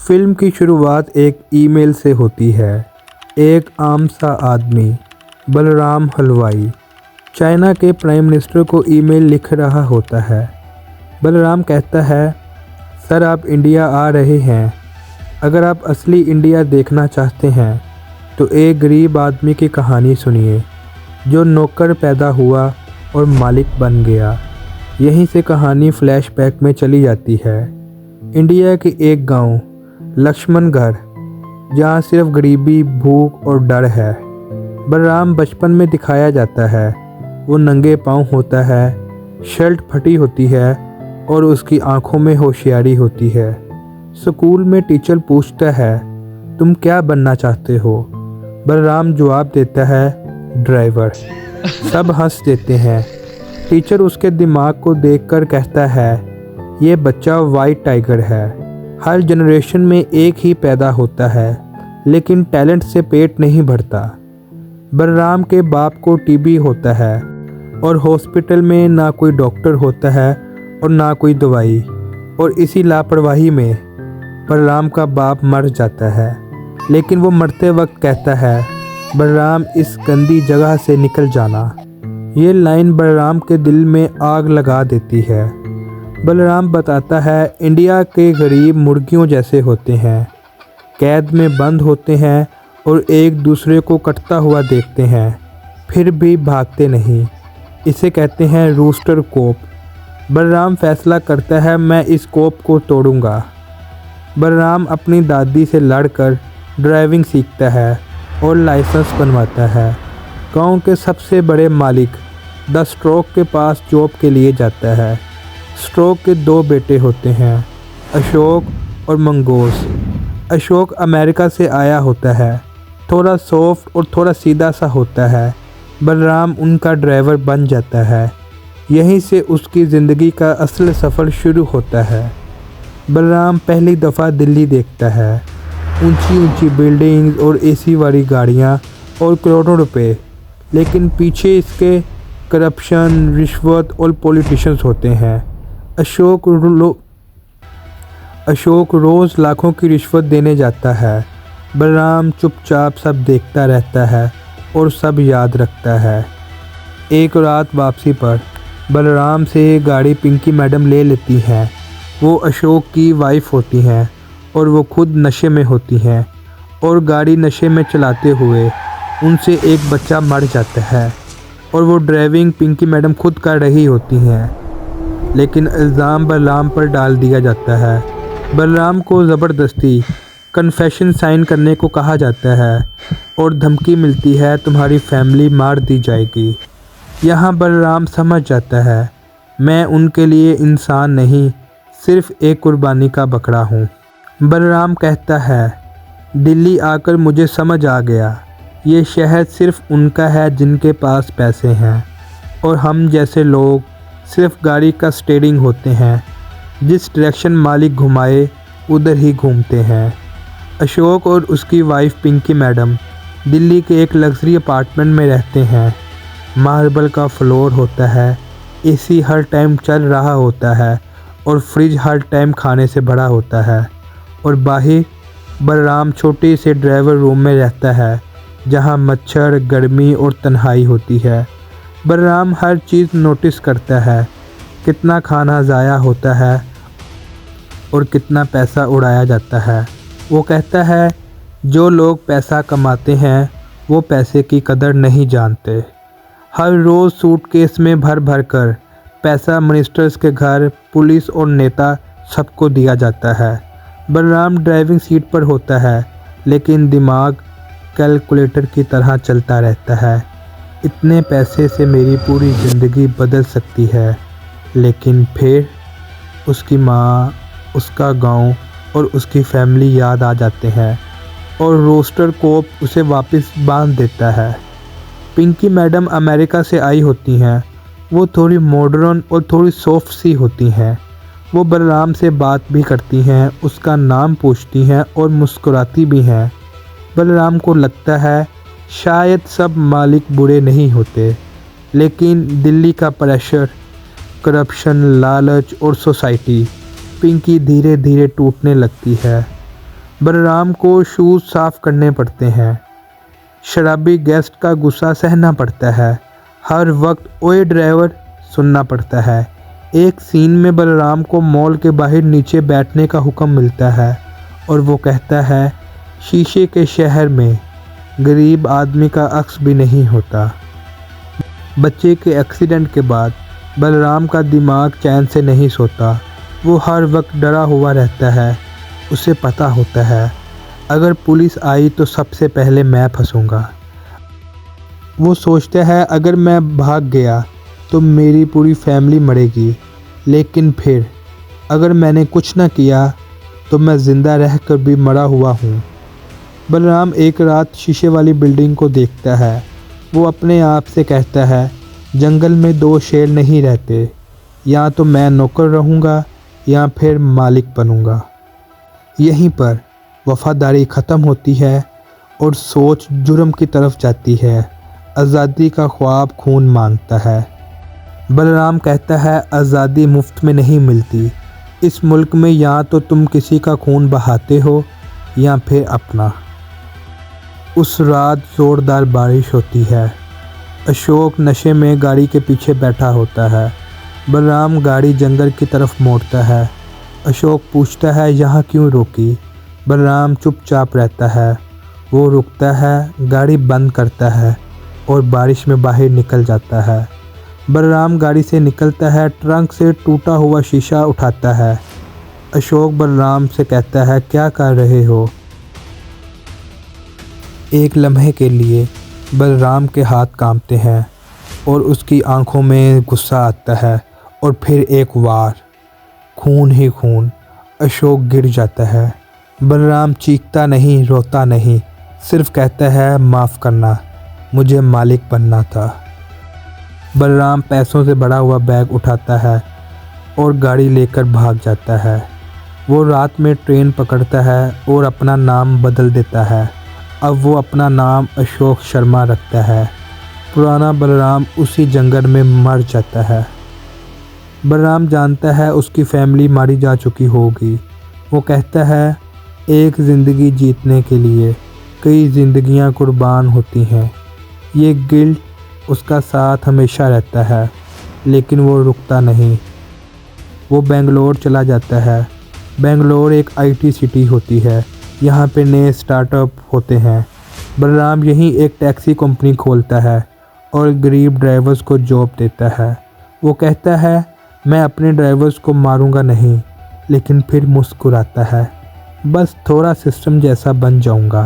Film की शुरुआत एक ईमेल से होती है। एक आम सा आदमी, बलराम हलवाई, चाइना के प्राइम मिनिस्टर को ईमेल लिख रहा होता है। बलराम कहता है, सर आप इंडिया आ रहे हैं। अगर आप असली इंडिया देखना चाहते हैं तो एक गरीब आदमी की कहानी सुनिए जो नौकर पैदा हुआ और मालिक बन गया। यहीं से कहानी फ्लैशबैक में चली जाती है। इंडिया के एक गांव, लक्ष्मणगढ़, जहाँ सिर्फ गरीबी, भूख और डर है। बलराम बचपन में दिखाया जाता है। वो नंगे पाँव होता है, शर्ट फटी होती है और उसकी आंखों में होशियारी होती है। स्कूल में टीचर पूछता है, तुम क्या बनना चाहते हो? बलराम जवाब देता है, ड्राइवर। सब हंस देते हैं। टीचर उसके दिमाग को देखकर कहता है, ये बच्चा वाइट टाइगर है। हर जनरेशन में एक ही पैदा होता है, लेकिन टैलेंट से पेट नहीं भरता। बलराम के बाप को टीबी होता है और हॉस्पिटल में ना कोई डॉक्टर होता है और ना कोई दवाई, और इसी लापरवाही में बलराम का बाप मर जाता है। लेकिन वो मरते वक्त कहता है, बलराम इस गंदी जगह से निकल जाना। ये लाइन बलराम के दिल में आग लगा देती है। बलराम बताता है, इंडिया के गरीब मुर्गियों जैसे होते हैं, कैद में बंद होते हैं और एक दूसरे को कटता हुआ देखते हैं, फिर भी भागते नहीं। इसे कहते हैं रूस्टर कोप। बलराम फैसला करता है, मैं इस कोप को तोड़ूंगा। बलराम अपनी दादी से लड़कर ड्राइविंग सीखता है और लाइसेंस बनवाता है। गांव के सबसे बड़े मालिक द स्ट्रोक के पास जॉब के लिए जाता है। स्ट्रोक के दो बेटे होते हैं, अशोक और मंगोस। अशोक अमेरिका से आया होता है, थोड़ा सॉफ्ट और थोड़ा सीधा सा होता है। बलराम उनका ड्राइवर बन जाता है। यहीं से उसकी ज़िंदगी का असल सफ़र शुरू होता है। बलराम पहली दफ़ा दिल्ली देखता है। ऊंची ऊंची बिल्डिंग्स और एसी वाली गाड़ियाँ और करोड़ों रुपए, लेकिन पीछे इसके करप्शन, रिश्वत और पॉलिटिशियंस होते हैं। अशोक रोज़ लाखों की रिश्वत देने जाता है। बलराम चुपचाप सब देखता रहता है और सब याद रखता है। एक रात वापसी पर बलराम से गाड़ी पिंकी मैडम ले लेती हैं। वो अशोक की वाइफ होती हैं और वो खुद नशे में होती हैं, और गाड़ी नशे में चलाते हुए उनसे एक बच्चा मर जाता है और वो ड्राइविंग पिंकी मैडम खुद कर रही होती हैं। लेकिन इल्ज़ाम बलराम पर डाल दिया जाता है। बलराम को ज़बरदस्ती कन्फेशन साइन करने को कहा जाता है और धमकी मिलती है, तुम्हारी फैमिली मार दी जाएगी। यहाँ बलराम समझ जाता है, मैं उनके लिए इंसान नहीं, सिर्फ एक कुर्बानी का बकरा हूँ। बलराम कहता है, दिल्ली आकर मुझे समझ आ गया, ये शहर सिर्फ उनका है जिनके पास पैसे हैं, और हम जैसे लोग सिर्फ गाड़ी का स्टीयरिंग होते हैं। जिस डायरेक्शन मालिक घुमाए उधर ही घूमते हैं। अशोक और उसकी वाइफ पिंकी मैडम दिल्ली के एक लग्जरी अपार्टमेंट में रहते हैं। मार्बल का फ्लोर होता है, एसी हर टाइम चल रहा होता है और फ्रिज हर टाइम खाने से भरा होता है। और बाहर बलराम छोटे से ड्राइवर रूम में रहता है, जहां मच्छर, गर्मी और तन्हाई होती है। बलराम हर चीज़ नोटिस करता है, कितना खाना ज़ाया होता है और कितना पैसा उड़ाया जाता है। वो कहता है, जो लोग पैसा कमाते हैं वो पैसे की कदर नहीं जानते। हर रोज़ सूटकेस में भर भर कर पैसा मिनिस्टर्स के घर, पुलिस और नेता सबको दिया जाता है। बलराम ड्राइविंग सीट पर होता है, लेकिन दिमाग कैलकुलेटर की तरह चलता रहता है। इतने पैसे से मेरी पूरी ज़िंदगी बदल सकती है। लेकिन फिर उसकी माँ, उसका गांव और उसकी फैमिली याद आ जाते हैं और रोस्टर कोप उसे वापस बांध देता है। पिंकी मैडम अमेरिका से आई होती हैं। वो थोड़ी मॉडर्न और थोड़ी सॉफ्ट सी होती हैं। वो बलराम से बात भी करती हैं, उसका नाम पूछती हैं और मुस्कुराती भी हैं। बलराम को लगता है शायद सब मालिक बुरे नहीं होते, लेकिन दिल्ली का प्रेशर, करप्शन, लालच और सोसाइटी पिंकी धीरे धीरे टूटने लगती है। बलराम को शूज़ साफ करने पड़ते हैं। शराबी गेस्ट का गुस्सा सहना पड़ता है। हर वक्त ओए ड्राइवर सुनना पड़ता है। एक सीन में बलराम को मॉल के बाहर नीचे बैठने का हुक्म मिलता है और वो कहता है, शीशे के शहर में गरीब आदमी का अक्स भी नहीं होता। बच्चे के एक्सीडेंट के बाद बलराम का दिमाग चैन से नहीं सोता। वो हर वक्त डरा हुआ रहता है। उसे पता होता है अगर पुलिस आई तो सबसे पहले मैं फंसूंगा। वो सोचता है अगर मैं भाग गया तो मेरी पूरी फैमिली मरेगी, लेकिन फिर अगर मैंने कुछ ना किया तो मैं ज़िंदा रहकर भी मरा हुआ हूँ। बलराम एक रात शीशे वाली बिल्डिंग को देखता है। वो अपने आप से कहता है, जंगल में दो शेर नहीं रहते, या तो मैं नौकर रहूँगा या फिर मालिक बनूँगा। यहीं पर वफादारी ख़त्म होती है और सोच जुर्म की तरफ जाती है। आज़ादी का ख्वाब खून मांगता है। बलराम कहता है, आज़ादी मुफ्त में नहीं मिलती। इस मुल्क में या तो तुम किसी का खून बहाते हो या फिर अपना। उस रात ज़ोरदार बारिश होती है। अशोक नशे में गाड़ी के पीछे बैठा होता है। बलराम गाड़ी जंगल की तरफ मोड़ता है। अशोक पूछता है, यहाँ क्यों रोकी? बलराम चुपचाप रहता है। वो रुकता है, गाड़ी बंद करता है और बारिश में बाहर निकल जाता है। बलराम गाड़ी से निकलता है, ट्रंक से टूटा हुआ शीशा उठाता है। अशोक बलराम से कहता है, क्या कर रहे हो? एक लम्हे के लिए बलराम के हाथ कांपते हैं और उसकी आंखों में गुस्सा आता है और फिर एक वार, खून ही खून। अशोक गिर जाता है। बलराम चीखता नहीं, रोता नहीं, सिर्फ कहता है, माफ़ करना, मुझे मालिक बनना था। बलराम पैसों से भरा हुआ बैग उठाता है और गाड़ी लेकर भाग जाता है। वो रात में ट्रेन पकड़ता है और अपना नाम बदल देता है। अब वो अपना नाम अशोक शर्मा रखता है। पुराना बलराम उसी जंगल में मर जाता है। बलराम जानता है उसकी फैमिली मारी जा चुकी होगी। वो कहता है, एक ज़िंदगी जीतने के लिए कई ज़िंदगियां कुर्बान होती हैं। ये गिल्ट उसका साथ हमेशा रहता है, लेकिन वो रुकता नहीं। वो बेंगलोर चला जाता है। बेंगलोर एक आईटी सिटी होती है। यहाँ पे नए स्टार्टअप होते हैं। बलराम यहीं एक टैक्सी कंपनी खोलता है और गरीब ड्राइवर्स को जॉब देता है। वो कहता है, मैं अपने ड्राइवर्स को मारूंगा नहीं, लेकिन फिर मुस्कुराता है, बस थोड़ा सिस्टम जैसा बन जाऊंगा।